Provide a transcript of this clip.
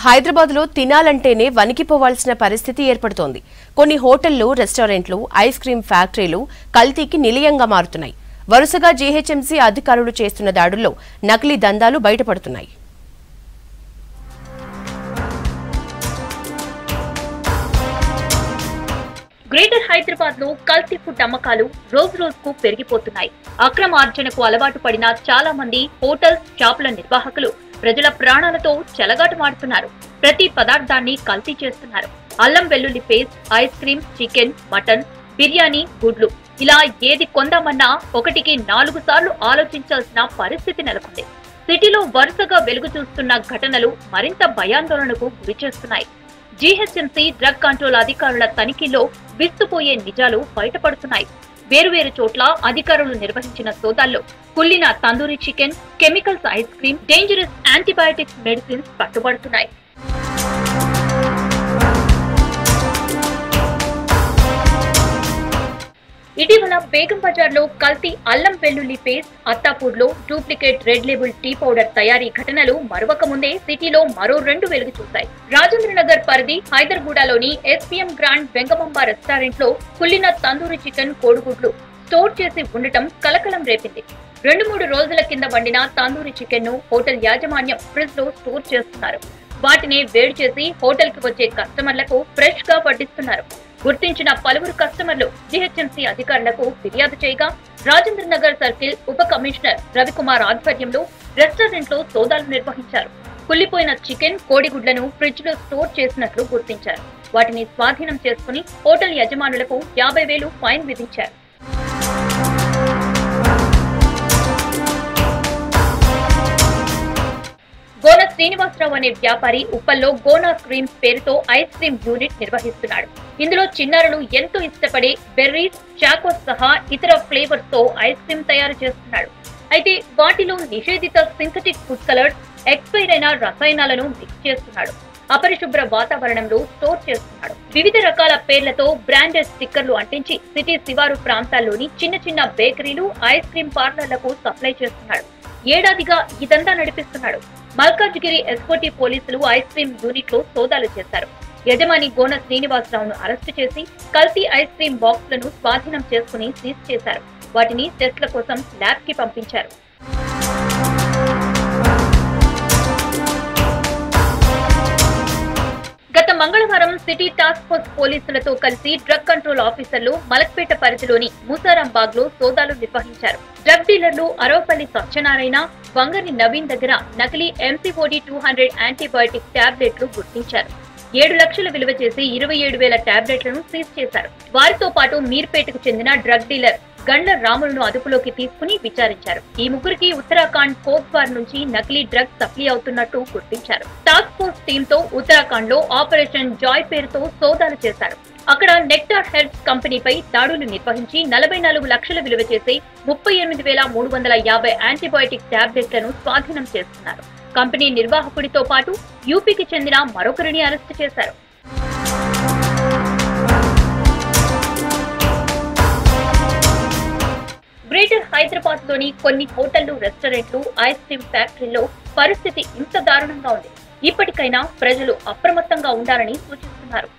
హైదరాబాద్లో తినాలంటేనే వణికిపోవాల్సిన పరిస్థితి ఏర్పడుతోంది. కొన్ని హోటళ్లు, రెస్టారెంట్లు, ఐస్ క్రీం ఫ్యాక్టరీలు కల్తీకి నిలయంగా మారుతున్నాయి. వరుసగా జీహెచ్ఎంసీ అధికారులు చేస్తున్న దాడుల్లో నకిలీ దందాలు బయటపడుతున్నాయి. గ్రేటర్ హైదరాబాద్ లో కల్తీ ఫుడ్ అమ్మకాలు రోజు రోజుకు పెరిగిపోతున్నాయి. అక్రమార్జనకు అలవాటు పడిన చాలా మంది హోటల్స్, షాపుల నిర్వాహకులు ప్రజల ప్రాణాలతో చెలగాటమాడుతున్నారు. ప్రతి పదార్థాన్ని కల్తీ చేస్తున్నారు. అల్లం వెల్లుల్లి paste, ice cream, chicken, mutton, biryani, గుడ్లు ఇలా ఏది కొందామన్నా ఒకటికి 4 సార్లు ఆలోచించాల్సిన పరిస్థితి నెలకొంది. సిటీలో వరుసగా వెలుగు చూస్తున్న ఘటనలు మరింత భయాందోళనకు గురి చేస్తున్నాయి. జీహెచ్ఎంసీ డ్రగ్ కంట్రోల్ అధికారుల తనిఖీలో విస్తుపోయే నిజాలు బయటపడుతున్నాయి. వేరువేరు చోట్ల అధికారులు నిర్వహించిన సోదాల్లో కుళ్ళిన tandoori chicken, chemicals ice cream, dangerous antibiotics medicines పట్టుబడుతున్నాయి. ఇటీవల బేగం బజార్ లో కల్తీ అల్లం వెల్లుల్లి పేస్ట్, అత్తాపూర్ లో duplicate Red Label tea powder తయారీ ఘటనలు మరొక ముందే సిటీలో మరో 2 వెలుగు చూశాయి. రాజేంద్ర నగర్ పరిధి హైదర్గూడలోని ఎస్పీఎం గ్రాండ్ వెంగమాంబ రెస్టారెంట్ లో కుళ్ళిన తందూరి చికెన్, కోడిగుడ్లు స్టోర్ చేసి ఉండటం కలకలం రేపింది. 2-3 రోజుల కింద వండిన తందూరి చికెన్ ను హోటల్ యాజమాన్యం ఫ్రిడ్జ్ లో స్టోర్ చేస్తున్నారు. వాటిని వేడి చేసి హోటల్ కి వచ్చే కస్టమర్లకు ఫ్రెష్ గా వడ్డిస్తున్నారు. గుర్తించిన పలువురు కస్టమర్లు జీహెచ్ఎంసీ అధికారులకు ఫిర్యాదు చేయగా రాజేంద్ర నగర్ సర్కిల్ ఉప కమిషనర్ రవికుమార్ ఆధ్వర్యంలో రెస్టారెంట్ లో సోదాలు నిర్వహించారు. కుళ్లిపోయిన చికెన్, కోడిగుడ్లను ఫ్రిడ్జ్ లో స్టోర్ చేసినట్లు గుర్తించారు. వాటిని స్వాధీనం చేసుకుని హోటల్ యజమానులకు 50,000 ఫైన్ విధించారు. గోన శ్రీనివాసరావు అనే వ్యాపారి ఉప్పల్లో గోనా క్రీమ్స్ పేరుతో ఐస్ క్రీం యూనిట్ నిర్వహిస్తున్నాడు. ఇందులో చిన్నారులు ఎంతో ఇష్టపడే బెర్రీస్, చాకోస్ సహా ఇతర ఫ్లేవర్స్ తో ఐస్ క్రీం తయారు చేస్తున్నాడు. అయితే వాటిలో నిషేధిత సింథటిక్ ఫుడ్ కలర్స్, ఎక్స్పైర్ అయిన రసాయనాలను మిక్స్ చేస్తున్నాడు. అపరిశుభ్ర వాతావరణంలో స్టోర్ చేస్తున్నాడు. వివిధ రకాల పేర్లతో బ్రాండెడ్ స్టిక్కర్లు అంటించి సిటీ శివారు ప్రాంతాల్లోని చిన్న చిన్న బేకరీలు, ఐస్ క్రీం పార్లర్లకు సప్లై చేస్తున్నాడు. ఏడాదిగా ఇదంతా నడిపిస్తున్నాడు. మల్కాజ్గిరి ఎస్కోటీ పోలీసులు ఐస్ క్రీం యూనిట్ లో సోదాలు చేశారు. యజమాని గోన శ్రీనివాసరావును అరెస్టు చేసి కల్తీ ఐస్ క్రీం బాక్సులను స్వాధీనం చేసుకుని సీజ్ చేశారు. వాటిని టెస్ట్ల కోసం ల్యాబ్ కి పంపించారు. గత మంగళవారం సిటీ టాస్క్ ఫోర్స్ పోలీసులతో కలిసి డ్రగ్ కంట్రోల్ ఆఫీసర్లు మలక్పేట పరిధిలోని మూసారాంబాగ్ లో సోదాలు నిర్వహించారు. డ్రగ్ డీలర్లు అరవపల్లి సత్యనారాయణ, వంగని నవీన్ దగ్గర నకిలీ MCOD 200 యాంటీబయాటిక్ టాబ్లెట్లు గుర్తించారు. 7 లక్షల విలువ చేసి 27,000 టాబ్లెట్లను సీజ్ చేశారు. వారితో పాటు మీర్పేటకు చెందిన డ్రగ్ డీలర్ గండ్ల రాములను అదుపులోకి తీసుకుని విచారించారు. ఈ ముగ్గురికి ఉత్తరాఖండ్ కోస్ట్వార్ నుంచి నకిలీ డ్రగ్స్ సప్లై అవుతున్నట్టు గుర్తించారు. టాస్క్ ఫోర్స్ టీమ్ తో ఉత్తరాఖండ్ లో ఆపరేషన్ జాయ్ పేరుతో సోదాలు చేశారు. అక్కడ నెక్టార్ హెల్త్ కంపెనీపై దాడులు నిర్వహించి 44 లక్షల విలువ చేసి 38,350 యాంటీబయాటిక్ టాబ్లెట్లను స్వాధీనం చేసుకున్నారు. కంపెనీ నిర్వాహకుడితో పాటు యూపీకి చెందిన మరొకరిని అరెస్టు చేశారు. గ్రేటర్ హైదరాబాద్ లోని కొన్ని హోటళ్లు, రెస్టారెంట్లు, ఐస్ క్రీం ఫ్యాక్టరీల్లో పరిస్థితి ఇంత దారుణంగా ఉంది. ఇప్పటికైనా ప్రజలు అప్రమత్తంగా ఉండాలని సూచిస్తున్నారు.